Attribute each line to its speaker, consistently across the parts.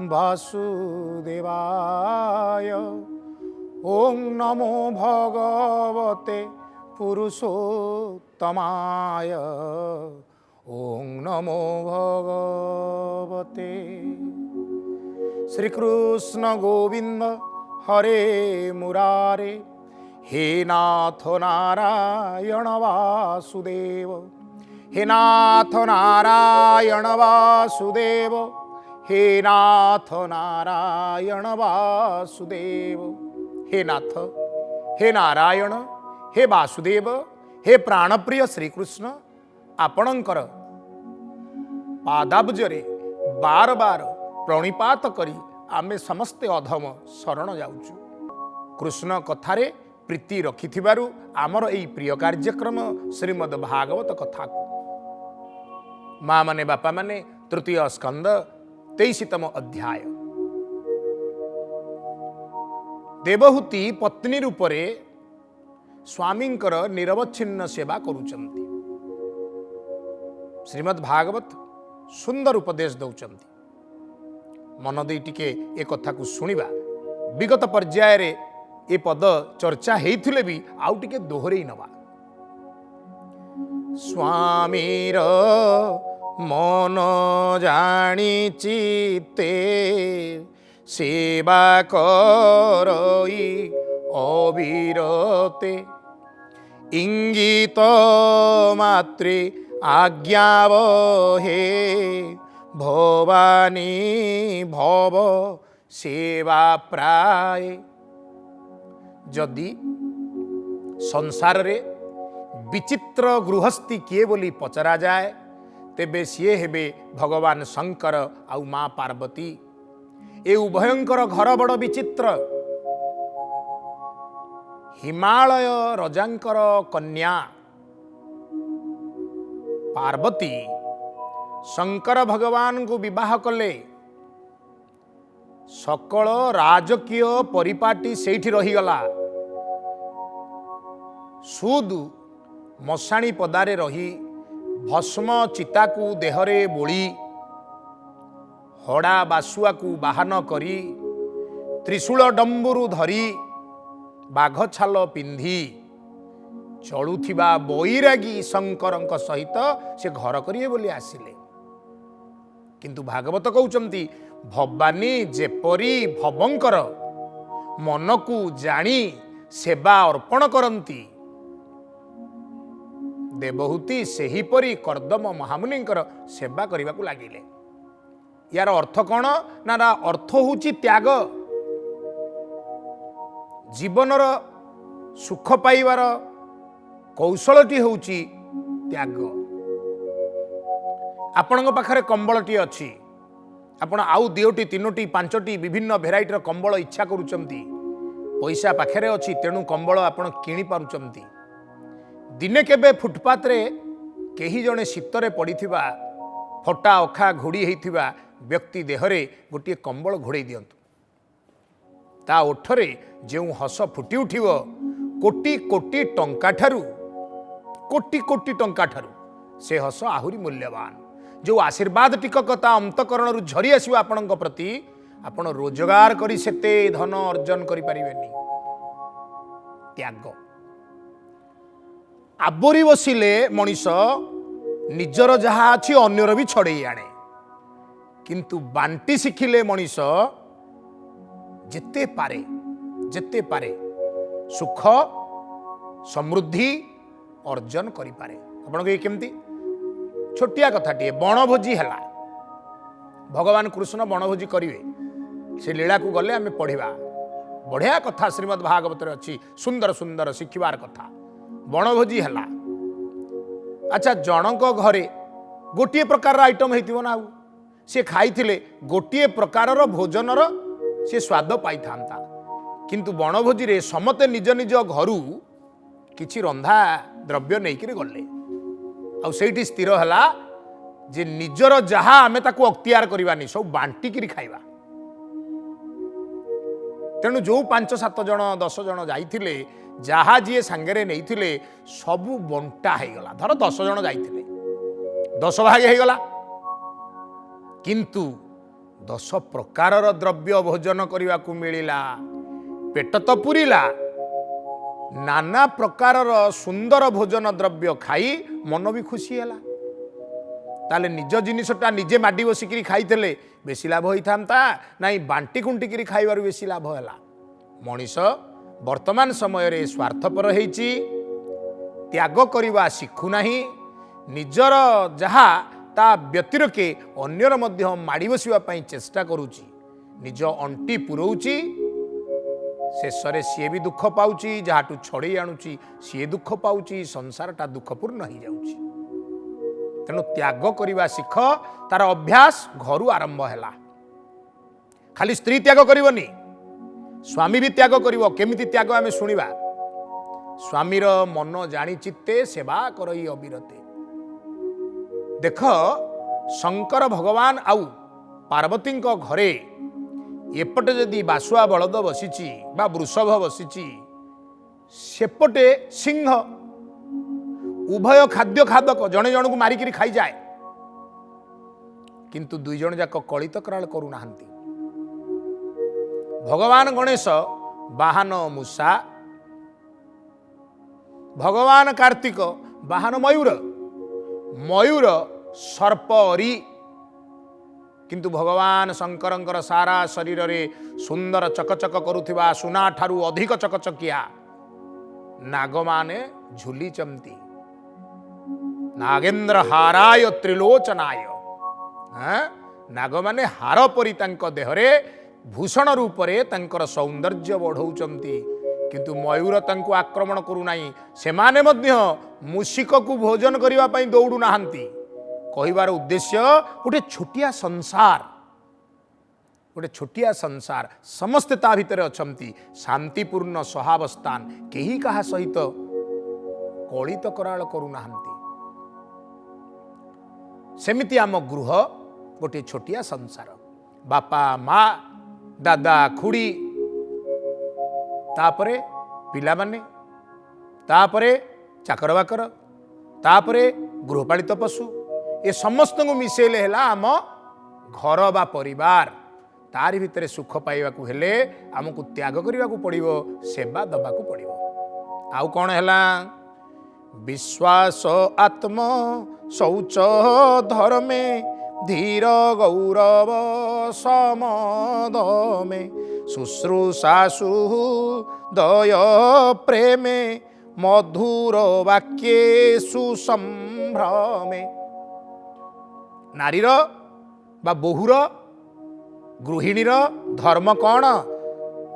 Speaker 1: वासुदेवाय। ओं नमो भगवते पुरुषोत्तमाय। ओं नमो भगवते। श्री कृष्ण गोविंद हरे मुरारे, हे नाथ नारायण वासुदेव। हे नाथ नारायण वासुदेव। हे नाथ नारायण वासुदेव। हे नाथ, हे नारायण, हे वासुदेव, हे प्राणप्रिय श्रीकृष्ण, आपणकर पादाब्जरे बार बार प्रणिपात करी आमे समस्ते अधम शरण जाउछु। कृष्ण कथारे प्रीति रखिथिबारु आमर एई प्रिय कार्यक्रम श्रीमद् भागवत कथा को माँ माने बापा माने तृतीय स्कंद 23तम अध्याय। देवहूति पत्नी रूपरे स्वामींकर निरवच्छिन्न सेवा करुचंती। श्रीमद् भागवत सुंदर उपदेश दौचंती। मन दे टिके ए कथा को सुनिबा। विगत पर्याय रे ए पद चर्चा हेइथिले भी आउ टिके दोहरेई नबा। स्वामीर मन जानी चित्ते सेवा करई अविरते। इंगित मात्रे आज्ञावहे भवानी भव सेवा प्राय। जदि संसार रे विचित्र गृहस्थी किए बोली पचरा जाए तेबे सीए हेबे भगवान शंकर आउ माँ पार्वती। ए उभयंकर घर बड़ विचित्र। हिमालय रजांकर कन्या पार्वती शंकर भगवान को विवाह कले। सकल राजकीय परिपाटी सेठी रहीगला। सुदु मशाणी पदारे रही भस्म चिता को देहरे बोली हड़ा बासुआ को बाहन करी त्रिशूल डंबुरु धरी बाघ छाल पिंधि चलुथिबा बैरागी शंकरंक सहित से घर करिए बोली आसिले। किंतु भागवत कहउचंती भवानी जेपरी भवंकर मन को जानी सेवा अर्पण करंती देवहूति सेहीपरी कर्दम महामुनिंकर सेवा करने को लगिले। यार अर्थ कौन ना अर्थ होची त्याग। जीवनर सुख पाइबार कौशलटी होची त्याग। आपणक पाखरे कंबलटी अच्छी आपण आउ दियोटी तीनोटी पांचटी विभिन्न भेराइटर कंबल इच्छा करुचंती। पैसा पाखरे अच्छी तेणु कंबल आपण किणी पारुचंती। दिने केबे फुटपाथ रे केही जणे शीतरे पड़िथिबा फटा अखा घोड़ी होइथिबा व्यक्ति देहरे गोटे कंबल घोड़े दियंतु। ता ओठरे जेउ हस फुटी उठिबो कोटी कोटी टंका ठारू से हस आहुरी मूल्यवान। जो आशीर्वाद टिककता अंतकरण झरी आसो आपणक प्रति आपण रोजगार करी सेते धन अर्जन करि परिबेनी। त्याग आबोरी बसिले मनीष निजर जहा अच्छी अन्यर भी छड़े आने। किंतु बांटी शिखिले मनीष जेते पारे सुख समृद्धि अर्जन करि पारे। आपण के केमती छोटिया कथाटी बनभोजी है। भगवान कृष्ण बनभोजी करेंगे से लीला को गले आम पढ़ा बढ़िया कथा श्रीमद् भागवत अच्छी सुंदर सुंदर शिखबार कथा। बनभोजी है अच्छा जनक घरे गोटे प्रकार आइटम होइतिबो ना से खाई गोटे प्रकार भोजनर से स्वाद पाई था। किंतु बनभोजी रे समते निज निज घरू किछि रंधा द्रव्य नहीं गले आ सेठी स्थिर है जे निजर जहा आमे ताको अख्तियार करवानी सब बांटिकी खाइबा। तेणु जो 5-7 जन 10 जन जाइथिले जहा जी सांगरे नहीं सबू बंटा होगला। धर 10 जन जाइथिले 10 भाग होगला। किंतु 10 ପ୍ରକାରର ଦ୍ରବ୍ୟ ଭୋଜନ କରିବାକୁ ମିଳିଲା, ପେଟ ତ ପୁରିଲା, ନାନା ପ୍ରକାରର ସୁନ୍ଦର ଭୋଜନ ଦ୍ରବ୍ୟ ଖାଇ ମନ ବି ଖୁସି ହେଲା। ତାହେଲେ ନିଜ ଜିନିଷଟା ନିଜେ ମାଡ଼ି ବସିକିରି ଖାଇଥିଲେ ବେଶୀ ଲାଭ ହେଇଥାନ୍ତା, ନାଇଁ ବାଣ୍ଟି କୁଣ୍ଟିକିରି ଖାଇବାରୁ ବେଶୀ ଲାଭ ହେଲା। ମଣିଷ ବର୍ତ୍ତମାନ ସମୟରେ ସ୍ୱାର୍ଥପର ହେଇଛି, ତ୍ୟାଗ କରିବା ଶିଖୁନାହିଁ, ନିଜର ଯାହା ତା ବ୍ୟତିରେକେ ଅନ୍ୟର ମଧ୍ୟ ମାଡ଼ି ବସିବା ପାଇଁ ଚେଷ୍ଟା କରୁଛି, ନିଜ ଅଣ୍ଟି ପୁରଉଛି, ଶେଷରେ ସିଏ ବି ଦୁଃଖ ପାଉଛି, ଯାହାଠୁ ଛଡ଼େଇ ଆଣୁଛି ସିଏ ଦୁଃଖ ପାଉଛି, ସଂସାରଟା ଦୁଃଖପୂର୍ଣ୍ଣ ହେଇଯାଉଛି। ତେଣୁ ତ୍ୟାଗ କରିବା ଶିଖ, ତାର ଅଭ୍ୟାସ ଘରୁ ଆରମ୍ଭ ହେଲା। ଖାଲି ସ୍ତ୍ରୀ ତ୍ୟାଗ କରିବନି, ସ୍ୱାମୀ ବି ତ୍ୟାଗ କରିବ। କେମିତି ତ୍ୟାଗ ଆମେ ଶୁଣିବା। ସ୍ୱାମୀର ମନ ଜାଣି ଚିତ୍ତେ ସେବା କରଇ ଅବିରତେ। ଦେଖ, ଶଙ୍କର ଭଗବାନ ଆଉ ପାର୍ବତୀଙ୍କ ଘରେ ଏପଟେ ଯଦି ବାସୁଆ ବଳଦ ବସିଛି ବା ବୃଷଭ ବସିଛି, ସେପଟେ ସିଂହ। ଉଭୟ ଖାଦ୍ୟ ଖାଦକ, ଜଣେ ଜଣକୁ ମାରିକିରି ଖାଇଯାଏ, କିନ୍ତୁ ଦୁଇ ଜଣ ଯାକ କଳିତ କରାଳ କରୁନାହାନ୍ତି। ଭଗବାନ ଗଣେଶ ବାହନ ମୂଷା, ଭଗବାନ କାର୍ତ୍ତିକ ବାହନ ମୟୂର, ମୟୂର ସର୍ପ ଅରି, କିନ୍ତୁ ଭଗବାନ ଶଙ୍କରଙ୍କର ସାରା ଶରୀରରେ ସୁନ୍ଦର ଚକଚକ କରୁଥିବା ସୁନା ଠାରୁ ଅଧିକ ଚକଚକିଆ ନାଗମାନେ ଝୁଲିଛନ୍ତି। ନାଗେନ୍ଦ୍ର ହାରାୟ ତ୍ରିଲୋଚନାୟ। ନାଗମାନେ ହାର ପରି ତାଙ୍କ ଦେହରେ ଭୂଷଣ ରୂପରେ ତାଙ୍କର ସୌନ୍ଦର୍ଯ୍ୟ ବଢ଼ଉଛନ୍ତି, କିନ୍ତୁ ମୟୂର ତାଙ୍କୁ ଆକ୍ରମଣ କରୁନାହିଁ। ସେମାନେ ମଧ୍ୟ ମୂଷିକକୁ ଭୋଜନ କରିବା ପାଇଁ ଦୌଡ଼ୁନାହାନ୍ତି। କହିବାର ଉଦ୍ଦେଶ୍ୟ, ଗୋଟେ ଛୋଟିଆ ସଂସାର, ଗୋଟେ ଛୋଟିଆ ସଂସାର, ସମସ୍ତେ ତା ଭିତରେ ଅଛନ୍ତି, ଶାନ୍ତିପୂର୍ଣ୍ଣ ସହାବସ୍ଥାନ, କେହି କାହା ସହିତ କଳିତ କରାଳ କରୁନାହାନ୍ତି। ସେମିତି ଆମ ଗୃହ ଗୋଟିଏ ଛୋଟିଆ ସଂସାର। ବାପା ମା, ଦାଦା ଖୁଡ଼ି, ତାପରେ ପିଲାମାନେ, ତାପରେ ଚାକର ବାକର, ତାପରେ ଗୃହପାଳିତ ପଶୁ, ଏ ସମସ୍ତଙ୍କୁ ମିଶେଇଲେ ହେଲା ଆମ ଘର ବା ପରିବାର। ତାରି ଭିତରେ ସୁଖ ପାଇବାକୁ ହେଲେ ଆମକୁ ତ୍ୟାଗ କରିବାକୁ ପଡ଼ିବ, ସେବା ଦେବାକୁ ପଡ଼ିବ। ଆଉ କ'ଣ ହେଲା? ବିଶ୍ୱାସ ଆତ୍ମ ଶୌଚ ଧର୍ମେ ଧୀର ଗୌରବ ସମଦମେ ଶୁଶ୍ରୂଷାସୁ ଦୟ ପ୍ରେମେ ମଧୁର ବାକ୍ୟେ ସୁସମ୍ଭ୍ରମେ। ନାରୀର ବା ବୋହୂର, ଗୃହିଣୀର ଧର୍ମ କ'ଣ?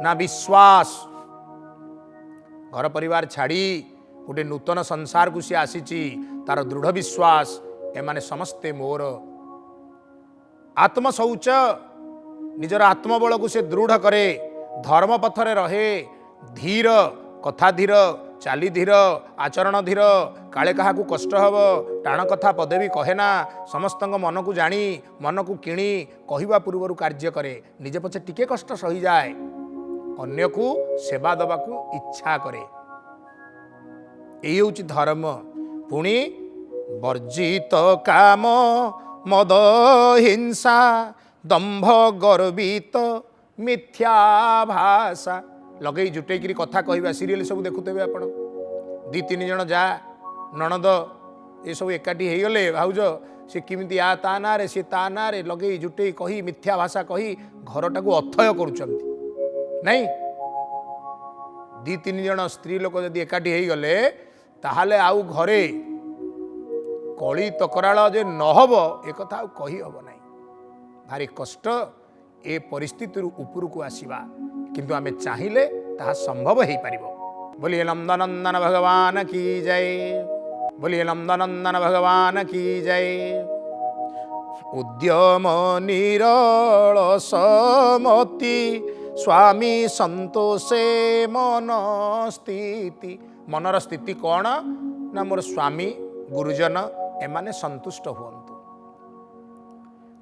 Speaker 1: ନା ବିଶ୍ୱାସ। ଘର ପରିବାର ଛାଡ଼ି ଗୋଟେ ନୂତନ ସଂସାରକୁ ସେ ଆସିଛି, ତାର ଦୃଢ଼ ବିଶ୍ୱାସ, ଏମାନେ ସମସ୍ତେ ମୋର। ଆତ୍ମଶୌଚ, ନିଜର ଆତ୍ମବଳକୁ ସେ ଦୃଢ଼ କରେ, ଧର୍ମ ପଥରେ ରହେ, ଧୀର, କଥା ଧୀର, ଚାଲି ଧୀର, ଆଚରଣ ଧୀର, କାଳେ କାହାକୁ କଷ୍ଟ ହେବ, ଟାଣ କଥା ପଦେ ବି କହେ ନା, ସମସ୍ତଙ୍କ ମନକୁ ଜାଣି ମନକୁ କିଣି କହିବା ପୂର୍ବରୁ କାର୍ଯ୍ୟ କରେ, ନିଜେ ପଛେ ଟିକେ କଷ୍ଟ ସହିଯାଏ, ଅନ୍ୟକୁ ସେବା ଦେବାକୁ ଇଚ୍ଛା କରେ। ଏଇ ହେଉଛି ଧର୍ମ। ପୁଣି ବର୍ଜିତ କାମ ମଦ ହିଂସା ଦମ୍ଭ ଗର୍ବିତ ମିଥ୍ୟା ଭାଷା। ଲଗେଇ ଜୁଟେଇକିରି କଥା କହିବା, ସିରିଏଲ ସବୁ ଦେଖୁଥିବେ ଆପଣ, 2-3 ଜଣ ଯା ନଣନ୍ଦ ଏସବୁ ଏକାଠି ହେଇଗଲେ, ଭାଉଜ ସେ କେମିତି ଆ ତା ନାଁରେ, ସେ ତା ନାଁରେ ଲଗେଇ ଜୁଟେଇ କହି ମିଥ୍ୟା ଭାଷା କହି ଘରଟାକୁ ଅଥୟ କରୁଛନ୍ତି। ନାଇଁ, 2-3 ଜଣ ସ୍ତ୍ରୀ ଲୋକ ଯଦି ଏକାଠି ହେଇଗଲେ, ତାହେଲେ ଆଉ ଘରେ କଳି ତକରାଳ ଯେ ନହବ ଏକଥା ଆଉ କହି ହବ ନାହିଁ। ଭାରି କଷ୍ଟ ଏ ପରିସ୍ଥିତିରୁ ଉପରକୁ ଆସିବା, କିନ୍ତୁ ଆମେ ଚାହିଁଲେ ତାହା ସମ୍ଭବ ହେଇପାରିବ। ବୋଲିଏ ନନ୍ଦନନ୍ଦନ ଭଗବାନ କି ଜୟ, ବୋଲିଏ ନନ୍ଦନନ୍ଦନ ଭଗବାନ କି ଜୟ। ଉଦ୍ୟମ ନିରଳସମତି ସ୍ୱାମୀ ସନ୍ତୋଷେ ମନ ସ୍ଥିତି। ମନର ସ୍ଥିତି କ'ଣ? ନା ମୋର ସ୍ୱାମୀ ଗୁରୁଜନ ଏମାନେ ସନ୍ତୁଷ୍ଟ ହୁଅନ୍ତୁ।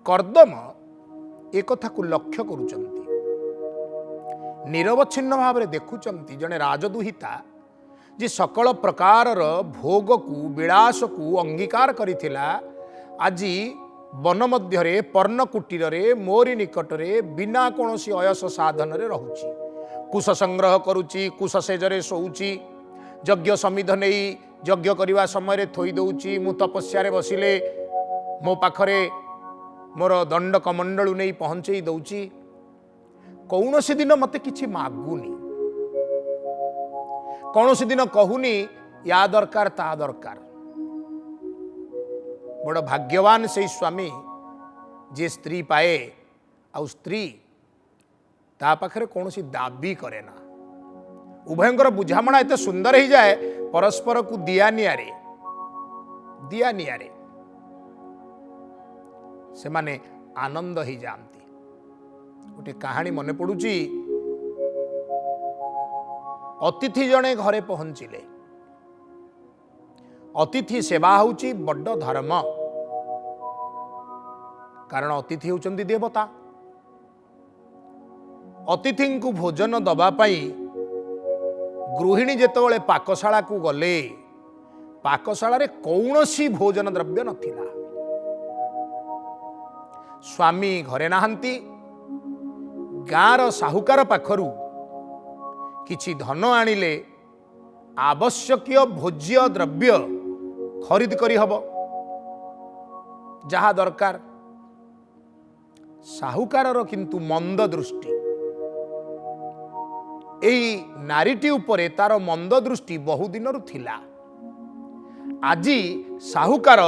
Speaker 1: କର୍ଦ୍ଦମ ଏ କଥାକୁ ଲକ୍ଷ୍ୟ କରୁଛନ୍ତି, ନିରବଚ୍ଛିନ୍ନ ଭାବରେ ଦେଖୁଛନ୍ତି। ଜଣେ ରାଜଦୁହିତା ଯେ ସକଳ ପ୍ରକାରର ଭୋଗକୁ ବିଳାସକୁ ଅଙ୍ଗୀକାର କରିଥିଲା, ଆଜି वन मध्य पर्णकुटीर मोरी निकटरे बिना कौन अयस साधन रहुची कुश संग्रह करुची कुश सेजरे शोची यज्ञ समिध नहीं यज्ञ करने समय थोई दौची मु तपस्या बसिले मो पाखरे मोर दंड कमंडलू नहीं पहुँचे दौची कौन दिन मत कि मागुनी कौन दिन कहूनी या दरकार ता दरकार बड़ भाग्यवान से स्वामी जे स्त्री पाए आ स्त्री ता पाखरे कौन दाबी करे ना उभयंकर बुझामणा एत सुंदर हो जाए परस्पर को दिया नियारे से माने आनंद ही जाती गोटे कहानी मन पड़ुची अतिथि जड़े घरे पहुंचिले अतिथि सेवा होची बड्ड धर्म कारण अतिथि होचंदी देवता अतिथि को भोजन दबा पाई गृहिणी जेतबेले पाकशाला को गले पाकशाला रे कौनसी भोजन द्रव्य नथिला स्वामी घरे नाहंती गाँर साहुकार पाखरू किछि धन आनिले आवश्यक भोज्य द्रव्य खरीद करी हब जहा दरकार साहुकार किंतु मंद दृष्टि एई नारीटी उपरे तार मंद दृष्टि बहुदिन थिला आजी साहुकार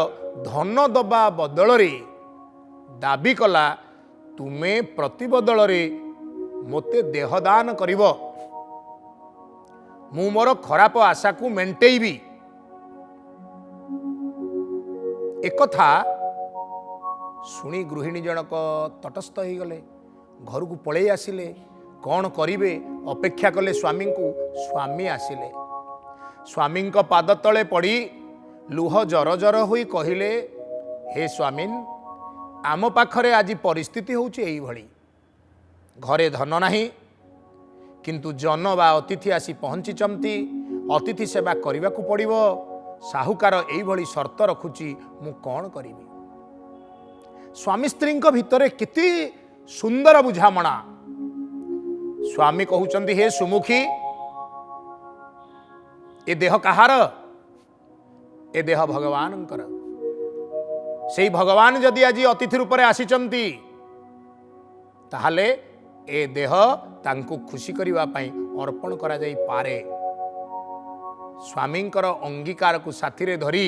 Speaker 1: धन दबा बदल रे दाबी कला तुमे प्रतिबदल रे मोते देहदान करिव मु मोर खराब आशा को मेंटेबी एक कथा शुणी गृहिणी जनक तटस्थ हो गले घर को पलि आसिले कौन करिवे अपेक्षा कले स्वामी को स्वामी आसिले स्वामी पाद तले पड़ी लुह जर जर होई कहिले हे स्वामीन आम पाखरे आज परिस्थिति होउची एई भली घरे धन नाही किंतु जन बा अतिथि आसी पहुँचीचंती अतिथि सेवा करने को पड़िबो साहुकार एई भली शर्त रखुची मु कौन करिबी स्वामी स्त्री भितर केते सुंदर बुझामणा स्वामी कहउचंदी हे सुमुखी ए देह कहार ए देह भगवानंकर सेई भगवान जदि आज अतिथि रूप में आसीचंती ताहले ए देह तांको खुशी करिवा पई अर्पण करा जाई पारे स्वामींकर अंगीकार को साथी रे धरी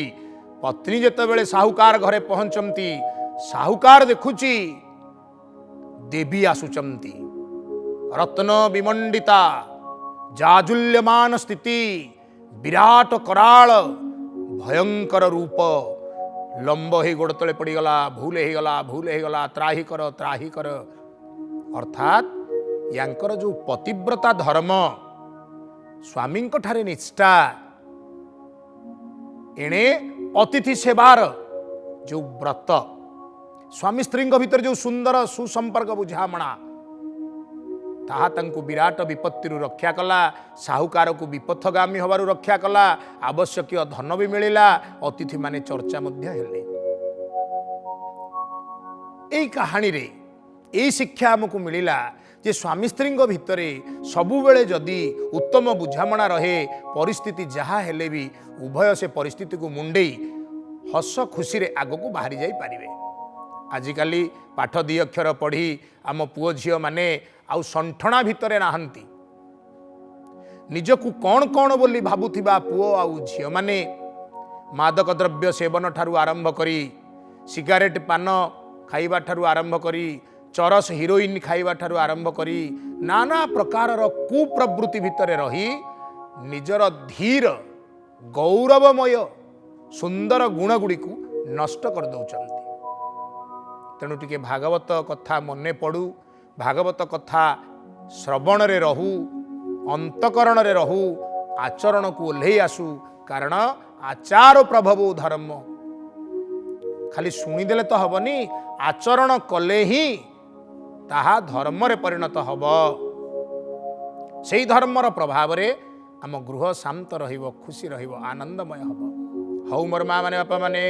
Speaker 1: पत्नी जेतेबेले साहुकार घरे पहुंचंती साहुकार देखुची देवी आसुचंती रत्न विमंडिता जाजुल्यमान स्थिति विराट कराल भयंकर रूप लंब ही गोड़ तले पड़गला भूल हो गला त्राही कर अर्थात यांकर जो पतिव्रता धर्म स्वामी ठारे निष्ठा एणे अतिथि सेवार जो व्रत स्वामी स्त्री भीतर जो सुंदर सुसंपर्क बुझामणा ताहा तांको विराट विपत्ति रक्षा कला साहुकार को विपथगामी हबारु रक्षा कला आवश्यक धन भी मिलिला अतिथि माने चर्चा मध्य हेले एई कहानी रे एई शिक्षा हमको मिलिला जे स्वामी स्त्री भितर सबु बेले जदि उत्तम बुझामणा रहे परिस्थिति जहाँ हेले भी उभय से परिस्थिति को मुंडेई हस खुशी रे आग को बाहरी जाई पारिबे आजिकाली पाठ दी अक्षर पढ़ी आम पुओ झील माने आउ संठणा भितर नाहंती निजकू कौन कौन बोली भाबुथिबा पुओ आउ झील माने मादक द्रव्य सेवन ठारू आरंभ करी सिगारेट पान खाइबा ठारू आरंभ करी चरस हिरोइन खाइबा ठारू आरंभ करी नाना प्रकार कुप्रवृत्ति भितर रही निजर धीर गौरवमय सुंदर गुण गुड़ी को नष्ट कर दौरान तेणु टिके भागवत कथा मने पड़ू भागवत कथा श्रवण रे रहू अंतकरण रे रहू आचरण को ओल्हे आसू कारण आचार प्रभव धर्म खाली शुणीदेले तो हबनी आचरण कले ही ताहा धर्म रे परिणत हब से धर्मर प्रभाव रे आम गृह शांत रहिबो खुशी रहिबो आनंदमय हब हौ मोर माँ माने बापा माने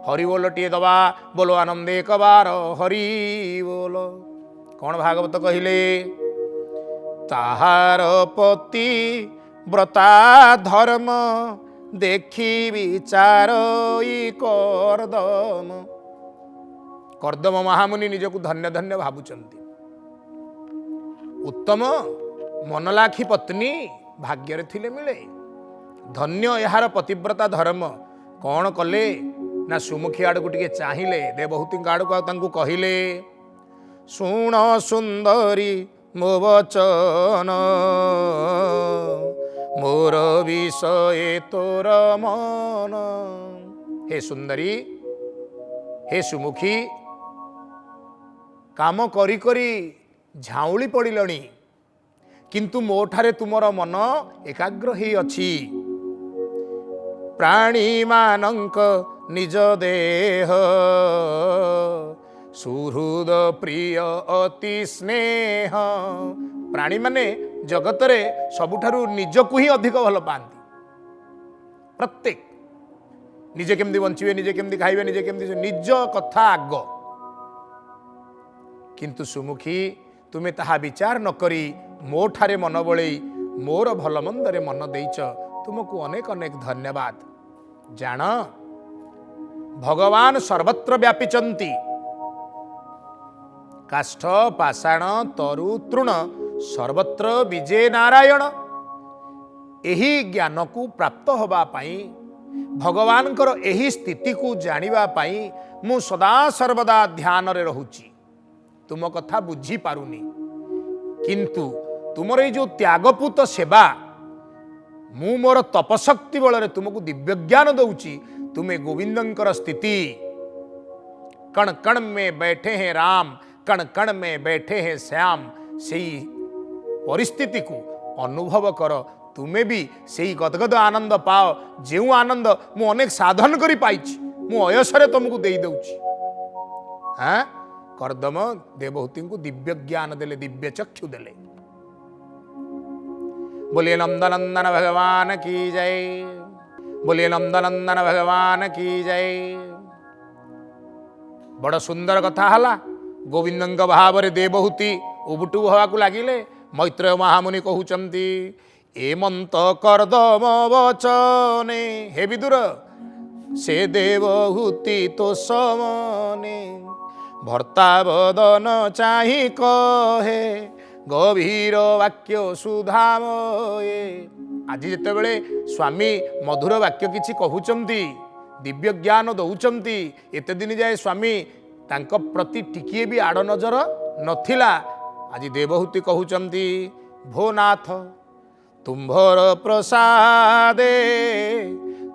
Speaker 1: हरि बोल टीए दबा बोलो आनंदे कबार हरि बोल। कौन भागवत कहले ताहार पति व्रता धर्म देखी विचार करदम। कर्दम महामुनि निजକୁ धन्य धन्य भावुचंती। उत्तम मनलाखी पत्नी भाग्य थिले मिले। धन्य यार पतिव्रता धर्म। कौन कले ना सुमुखी आड़ को टिके चाहिए देवहूति आड़ को कहले शुण सुंदरी मो वचन मोर विषय तोर मन। हे सुंदरी हे सुमुखी काम करी करी झाउली पड़िलणी किंतु मोठारे तुमर मन एकाग्र ही अछि। प्राणी मानंक निज देह सुहृद प्रिय अति स्नेह। प्राणी माने जगत रे सबुठारु निजकु ही अधिक भल पाती। प्रत्येक निजे केमती बंचिबे निजे केमती खाइबे निजे केमती निज कथा आग। किंतु सुमुखी तुमे ताहा विचार न करी मो ठारे मन बळई मोर भल मंदरे मन देइच तुमको अनेक अनेक धन्यवाद। जान भगवान सर्वत्र व्यापिचंती। काष्ठ पाषाण तरु तृण सर्वत्र विजय नारायण। एही ज्ञान को प्राप्त होबा पाई भगवानकर एही स्थिति को जानिबा पाई मु सदा सर्वदा ध्यान रे रहूची। तुम कथा बुझी पारुनी किंतु तुमर ये जो त्यागपूत सेवा मु मोर तपशक्ति बल तुमको दिव्य ज्ञान दौची। तुम्हें गोविंदंकर स्थिति कण कण में बैठे हैं राम कण कण में बैठे हैं श्याम से परिस्थिति को अनुभव कर। तुम्हें भी से गदगद आनंद पाओ जो आनंद मु अनेक साधन करी पाइछि मु अयसरे तुमको दे दउछि। हाँ कर्दम देवहूति को दिव्य ज्ञान देले दिव्य चक्षु देले। बोलिए नंदनंदन भगवान की जय। बोलिए नंदनंदन भगवान की जय। बड़ सुंदर कथा हला। गोविंदंग भाव देवहूति उबुटु हवा लगिले। मैत्रेय महामुनि कहउचंती एमंत कर्दम वचने हे विदुर से देवहूति तो समने भर्ता बदन चाहि कहे गभीर वाक्य सुधामये। आज जिते बड़े स्वामी मधुर वाक्य किछि कहउचंती दिव्य ज्ञान दौचंती एते दिन जाए स्वामी तांको प्रति टिकिए भी आड़ नजर नथिला। आज देवहूति कहउचंती भो नाथ तुम्भर प्रसादे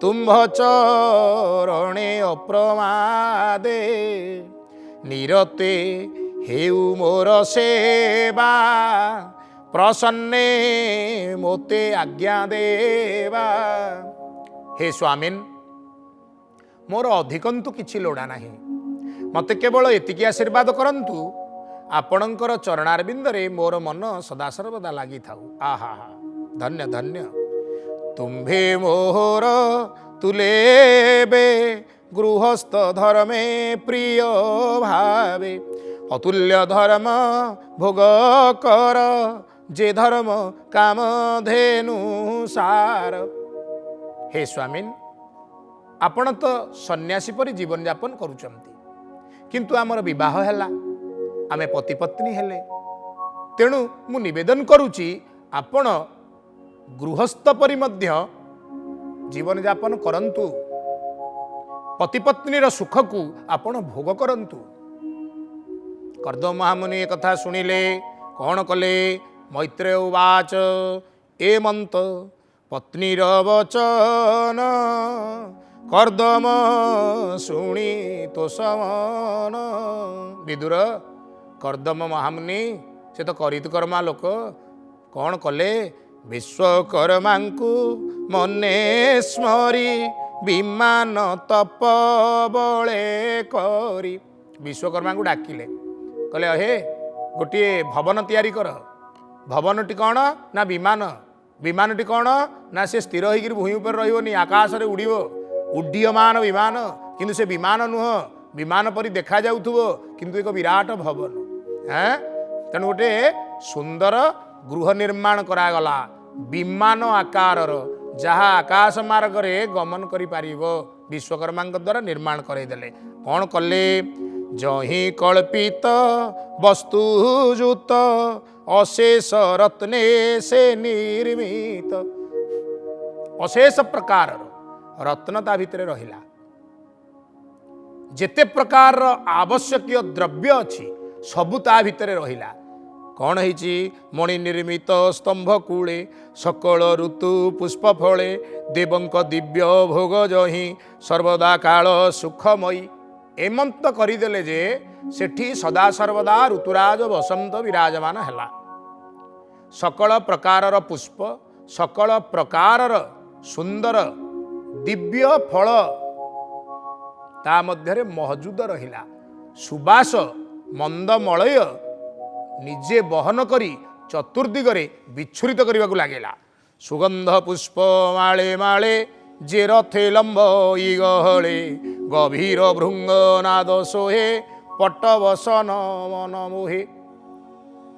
Speaker 1: तुम्भ चरणे अप्रमादे निरते हेउ मोर सेवा प्रसन्ने मोते आज्ञा देवा। हे स्वामिन मोर अधिकंतु किछि लोड़ा नाही मते केवल एतिकी आशीर्वाद करंतु आपणकर चरणारविंदरे मोर मन सदा सर्वदा लागि थाउ। आहा धन्य धन्य तुम्भे मोहर तुलेबे गृहस्थ धर्मे प्रिय भावे अतुल्य धर्म भोग कर जे धर्म काम धेनु सार। हे स्वामिन आपण तो सन्यासी परि जीवन यापन करूचंती किंतु आमर विवाह हैला आमे पति पत्नी हेले तेणु मु निवेदन करुची आपण गृहस्थ परि मध्य जीवन यापन करंतु पति पत्नीर सुख को आपण भोग करंतु। कर्दम महामुनि एक कथा सुनिले कौन कले मैत्रेय उवाच एमंत पत्नीर वचन कर्दम शुणी तो समान। विदुर कर्दम महामुनि से तो करित कर्मा लोक कौन कले विश्वकर्मा को मने स्मरी विमान तप बले करी। विश्वकर्मा को डाकिले कहले हे गोटे भवन तैयारी कर। भवनटी कौन ना विमान। विमानटी कौन ना से स्थिर होकर भूमि पर रही आकाश रे उड़िबो उड्डीयमान विमान किंतु से विमान नुह विमान परी देखा जाउथुबो किंतु एक विराट भवन। तेणु गोटे सुंदर गृह निर्माण करागला विमान आकारर जहाँ आकाश मार्ग रे गमन करि पारिबो विश्वकर्मा द्वारा निर्माण करदेले। कौन कले जही कल्पित वस्तुजुत अशेष रत्ने से निर्मित अशेष प्रकार रत्न ता भितर रहिला जेते प्रकार आवश्यक द्रव्य अच्छी सबु ता भितर रहिला। कौन है मणि निर्मित स्तंभ कूले सकल ऋतु पुष्प फले देवंक दिव्य भोग जही सर्वदा काल सुखमयी एमंत करदेले जे सेठी सदा सर्वदा ऋतुराज बसंत विराजमान है। सकल प्रकारर पुष्प सकल प्रकारर सुंदर दिव्य फल ता मध्यरे महजूद रहिला। सुबास मंदमलय निजे बहन करी चतुर्दिगरे विच्छुरित करने को लगेगा। सुगंध पुष्प माले माले जे रथे लंब गहले गभीर भृंग नाद सोहे पट्टवसन मन मोहे।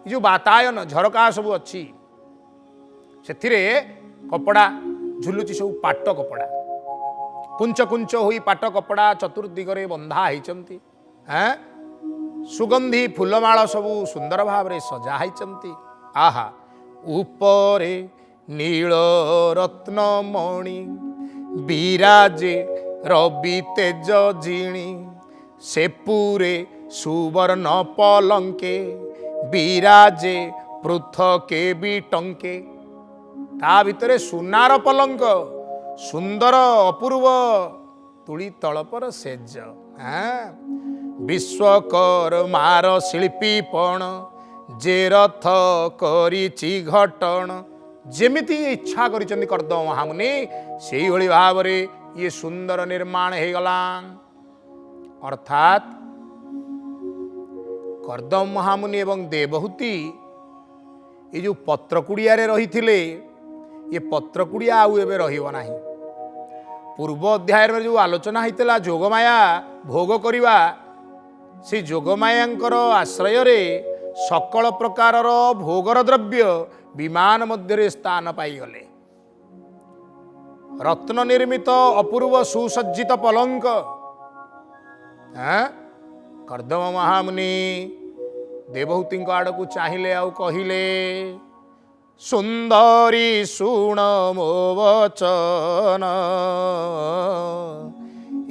Speaker 1: जो बातायन झरका सब अच्छी से कपड़ा झुलुची सब पाट कपड़ा कुंच कुंच होई पाट कपड़ा चतुर्दिगरे बंधा होती। सुगंधी फूलमाଳ सबू सुंदर भाव रे सजा होती। आहा उपरे नील रत्न मणि विराजे रवि तेज जिणी सेपुरे सुवर्ण पलंके विराजे पृथके बिटंके। ता भितरे सुनार पलंक सुंदर अपूर्व तुली तलपर सेज। विश्वकर्मार शिल्पीपण जे रथ करिछि घटण जेमिति इच्छा करिछन्ति कर्दम महामुनि सेही भली भाव रे ये सुंदर निर्माण हे गला। अर्थात कर्दम महामुनि एवं देवहूति ये जो पत्रकुड़िया रे रही थिले ये पत्रकुड़िया आउ एबे रहिबो नाही। पूर्व अध्याय में जो आलोचना होता जोगमाया भोग करवा से जोगमायांकर आश्रय रे सकल प्रकार भोगर द्रव्य विमान मध्य स्थान पाईगले। रत्न निर्मित अपूर्व सुसज्जित पलंक कर्दम महामुनि देवहूति आड़ को चाहिए आउ कहिले सुंदरी सुण मो वचन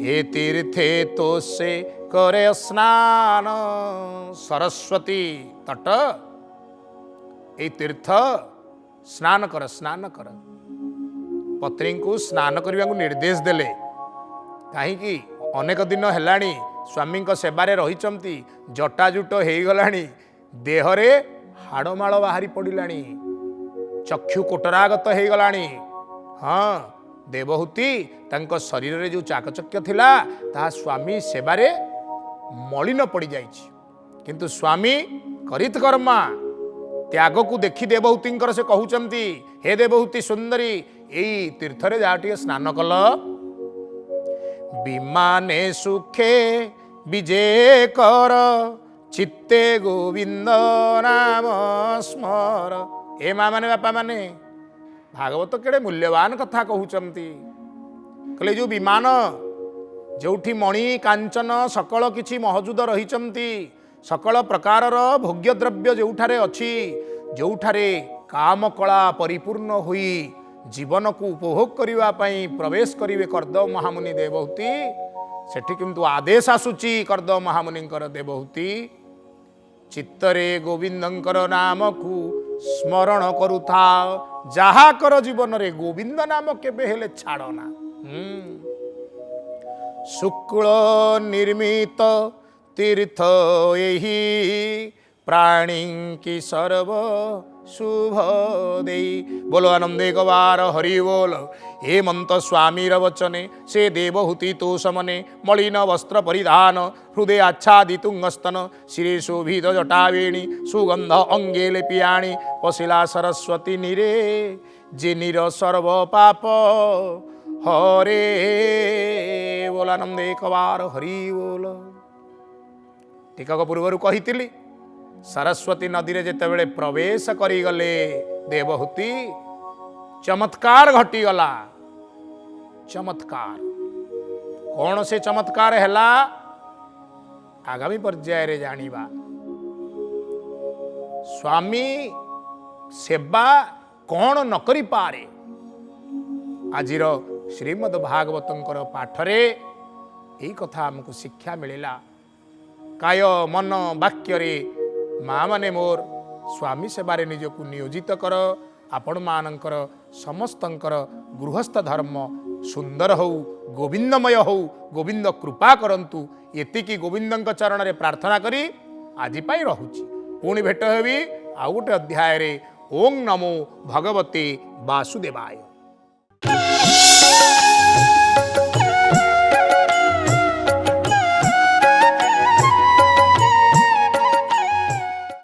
Speaker 1: ए तीर्थे तो से करे स्नान। सरस्वती तट ए तीर्थ स्नान कर पत्नी को स्नान करने को निर्देश देले। कहीं अनेक दिन हेलाणी स्वामी सेवारे रही जटाजुट हो गलानी देहरे हाड़माड़ बाहरी पड़िलानी चक्षु कोटरागत हो गलानी। हाँ देवहूति तांको शरीर रे जो चाकचक्य थिला ता स्वामी सेवारे मलिन पड़ी जाइछि किंतु स्वामी करित कर्मा त्याग को देखी देवहूति से कहउचंती हे देवहूति सुंदरी एई तीर्थरे जाटिए स्नान कल विमाने सुखे विजे कर चित्ते गोविंद नाम स्मर। ए माँ माने बापा माने भागवत केड़े मूल्यवान कथा कहउचंती कहले जो विमान जोठी मणि कांचन सकल किछि महजूद रहिचंती सकल प्रकारर भोग्य द्रव्य जोठारे अछि जोठारे काम कला परिपूर्ण हुई जीवन को उपभोग करने पाई प्रवेश करिवे कर्दम महामुनि देवहूति सेठी किंतु आदेश आसुची कर्दम महामुनिंकर देवहूति चित्तरे गोविंदंकर नाम को स्मरण करुथा जहा कर जीवन रे गोविंद नाम केबे हेले छाड़ना। शुक्ल निर्मित तीर्थ एही प्राणी की सर्व शुभ दे। बोलो आनंदे गवार हरि बोल। हेमंत स्वामीर वचने से देवहूति तो समने मलिन वस्त्र परिधान हृदय आच्छादि तुंगस्तन शिरे शोभित जटावेणी सुगंध अंगे लेपियाणी पशिला सरस्वती निरे जे निर सर्व पाप हरे बोलानंद एक बार हरि बोल। टीकक पूर्व कही सरस्वती नदी रे जेतेबेले प्रवेश करिगले देवहूति चमत्कार घटीगला। चमत्कार कौन से चमत्कार हैला आगामी पर्याय रे जानिबा। स्वामी सेवा कौन न करि पारे आजिर श्रीमद् भागवतंकर पाठरे यही कथा हमको शिक्षा मिलिला। काय मन वाक्य रे माँ माने मोर स्वामी सेवारे निजको नियोजित कर। आपण मानकर समस्तंकर गृहस्थ धर्म सुंदर हो गोविंदमय हो गोविंद कृपा करंतु एतिकी गोविंदंक चरण रे प्रार्थना करी आज पाई रहुची। पुणी भेट हेबी आउ गोटे अध्याय रे। ओं नमो भगवते वासुदेवाय।